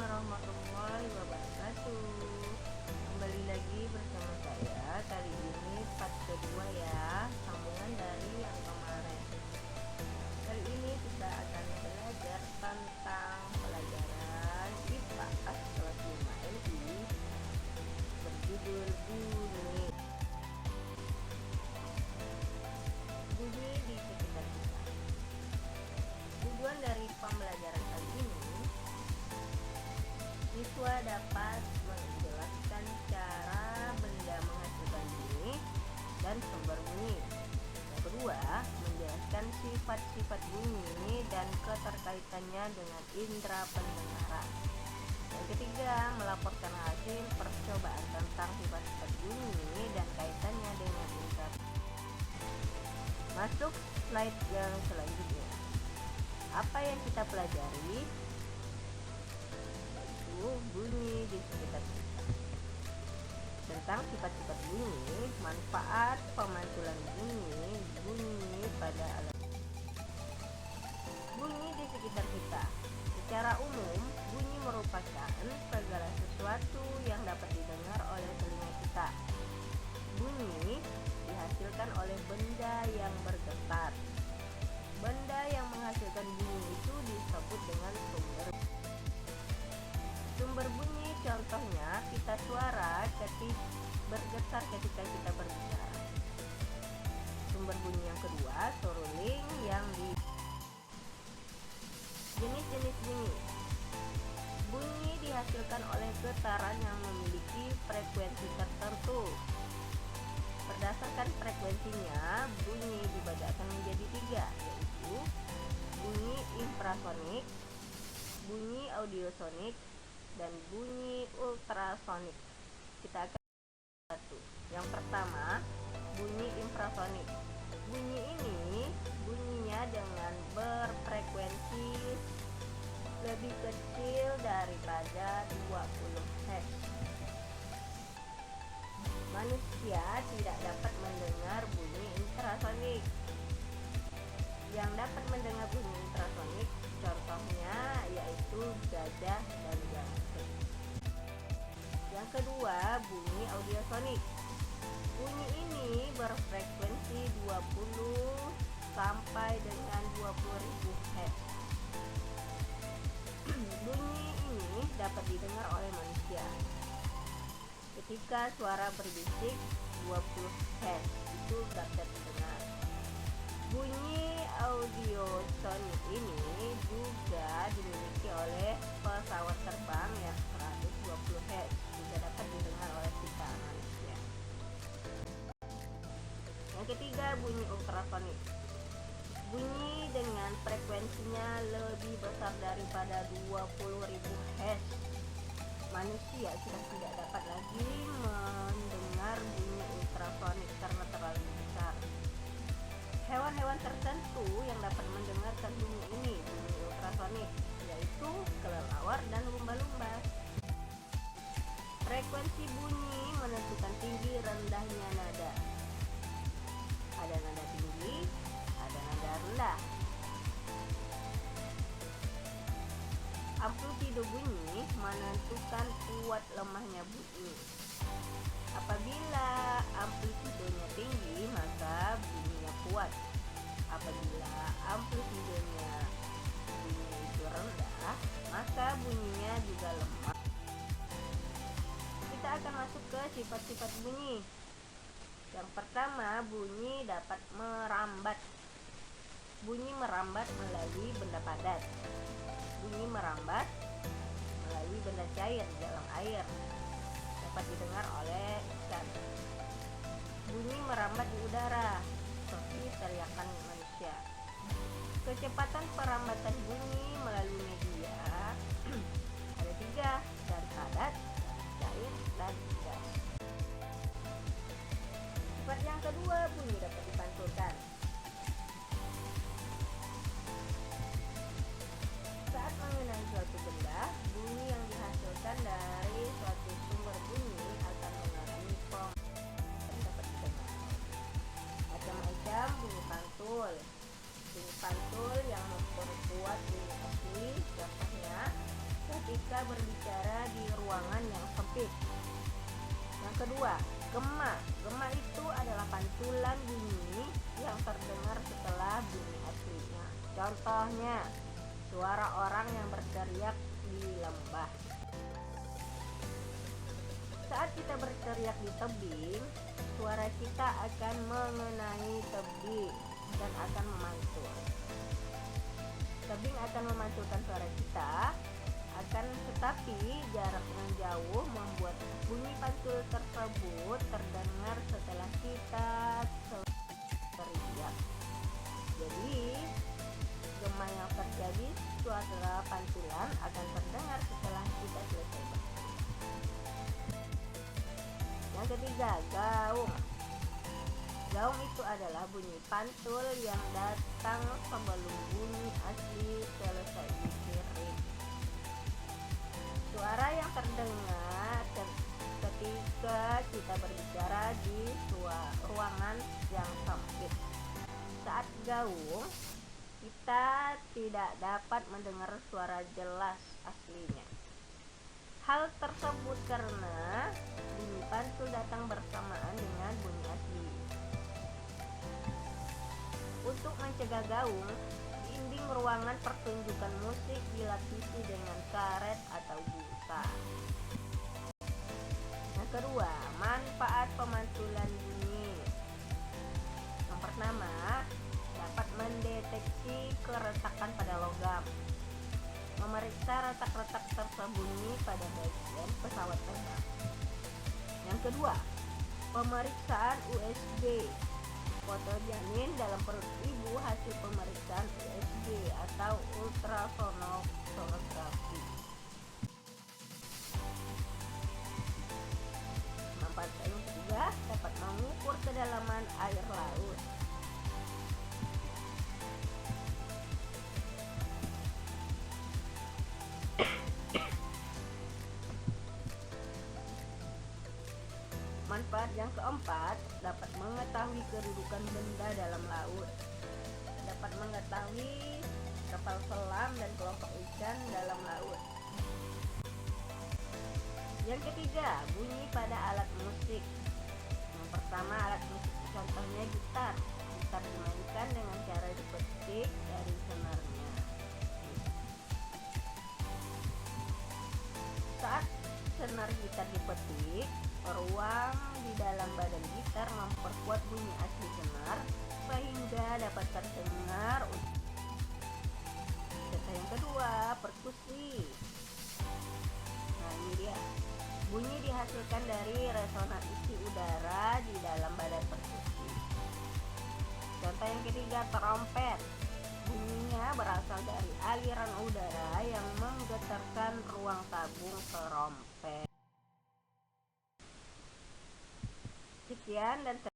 warahmatullahi wabarakatuh. Kembali lagi bersama saya. Kali ini part kedua ya, sambungan dari yang kemarin. Kali ini kita akan belajar tentang pelajaran IPA kelas 5 LI berjudul bunyi. Bunyi di sekitar kita. Tujuan dari pembelajaran kali ini, siswa dapat menjelaskan cara benda menghasilkan bunyi dan sumber bunyi. Yang kedua, menjelaskan sifat-sifat bunyi dan keterkaitannya dengan indera pendengaran. Yang ketiga, melaporkan hasil percobaan tentang sifat-sifat bunyi dan kaitannya dengan indera. Masuk slide yang selanjutnya. Apa yang kita pelajari? Bunyi di sekitar kita. Tentang sifat-sifat bunyi, manfaat pemantulan bunyi pada alat. Bunyi di sekitar kita. Secara umum, bunyi merupakan segala sesuatu yang dapat didengar oleh telinga kita. Bunyi dihasilkan oleh benda yang bergetar. Benda yang menghasilkan bunyi itu disebut dengan sumber bunyi. Contohnya pita suara bergetar ketika kita berbicara. Sumber bunyi yang kedua, seruling yang di jenis-jenis bunyi. Bunyi dihasilkan oleh getaran yang memiliki frekuensi tertentu. Berdasarkan frekuensinya, bunyi dibedakan menjadi 3, yaitu bunyi infrasonik, bunyi audiosonik, dan bunyi ultrasonik. Kita akan satu. Yang pertama, bunyi infrasonik. Bunyi ini bunyinya dengan berfrekuensi lebih kecil daripada 20 Hz. Manusia tidak dapat mendengar bunyi infrasonik. Yang dapat mendengar bunyi infrasonik contohnya yaitu gajah dan jangkrik. Yang kedua, bunyi audiosonik. Bunyi ini berfrekuensi 20 sampai dengan 20.000 Hz. Bunyi ini dapat didengar oleh manusia. Ketika suara berbisik 20 Hz itu dapat didengar. Bunyi audiosonik ini juga dimiliki oleh pesawat terbang yang 120 Hz, juga dapat didengar oleh kita manusia. Yang ketiga, bunyi ultrasonik. Bunyi dengan frekuensinya lebih besar daripada 20.000 Hz. Manusia sudah tidak dapat lagi mendengar bunyi ultrasonik karena terlalu besar. Hewan-hewan tertentu yang dapat mendengarkan bunyi ini, bunyi ultrasonik, yaitu kelelawar dan lumba-lumba. Frekuensi bunyi menentukan tinggi rendahnya nada. Ada nada tinggi, ada nada rendah. Amplitudo bunyi menentukan kuat lemahnya bunyi. Apabila amplitudonya tinggi, maka bunyinya kuat. Apabila amplitudonya bunyi itu rendah, maka bunyinya juga lemah. Kita akan masuk ke sifat-sifat bunyi. Yang pertama, bunyi dapat merambat. Bunyi merambat melalui benda padat. Bunyi merambat melalui benda cair di dalam air, dapat didengar oleh ikan. Bunyi merambat di udara, seperti teriakan manusia. Kecepatan perambatan bunyi melalui media ada 3, dari padat, cair, dan gas. Sifat yang kedua, bunyi dapat dipantulkan. Saat mengenai suatu benda, bunyi yang dihasilkan dari suatu sumber bunyi akan mengalami dan dapat didengar. Macam-macam bunyi pantul. Bunyi pantul yang memperkuat bunyi asli, yang kita berbicara di ruangan yang sempit. Yang kedua, gema. Gema itu adalah pantulan bunyi yang terdengar setelah bunyi aslinya. Contohnya, suara orang yang berteriak di lembah. Saat kita berteriak di tebing, suara kita akan mengenai tebing dan akan memantul. Tebing akan memantulkan suara kita, tetapi jarak yang jauh membuat bunyi pantul tersebut terdengar setelah kita teriak. Jadi, gema yang terjadi suara pantulan akan terdengar setelah kita selesai berteriak. Yang ketiga, gaung. Gaung itu adalah bunyi pantul yang datang sebelum bunyi asli selesai dikirim. Suara yang terdengar ketika kita berbicara di ruangan yang sempit. Saat gaung, kita tidak dapat mendengar suara jelas aslinya. Hal tersebut karena bunyi pantul datang bersamaan dengan bunyi asli. Untuk mencegah gaung, dinding ruangan pertunjukan musik dilapisi dengan karet atau busa. Yang kedua, manfaat pemantulan bunyi. Yang pertama, dapat mendeteksi keretakan pada logam, memeriksa retak-retak tersembunyi pada bagian pesawat terbang. Yang kedua, pemeriksaan USG. Foto janin dalam perut ibu hasil pemeriksaan USG atau ultrasonografi. Manfaat yang ketiga, dapat mengukur kedalaman air laut. Manfaat yang keempat, dapat mengetahui kedudukan benda dalam laut. Dapat mengetahui kapal selam dan kelompok ikan dalam laut. Yang ketiga, bunyi pada alat musik. Yang pertama, alat musik contohnya gitar. Gitar dimainkan dengan cara dipetik dari senarnya. Saat senar gitar dipetik, ruang di dalam badan gitar memperkuat bunyi asli senar sehingga dapat terdengar. Contoh yang kedua, perkusi. Nah, ini dia. Bunyi dihasilkan dari resonansi udara di dalam badan perkusi. Contoh yang ketiga, trompet. Bunyinya berasal dari aliran udara yang menggetarkan ruang tabung trompet. Sekian dan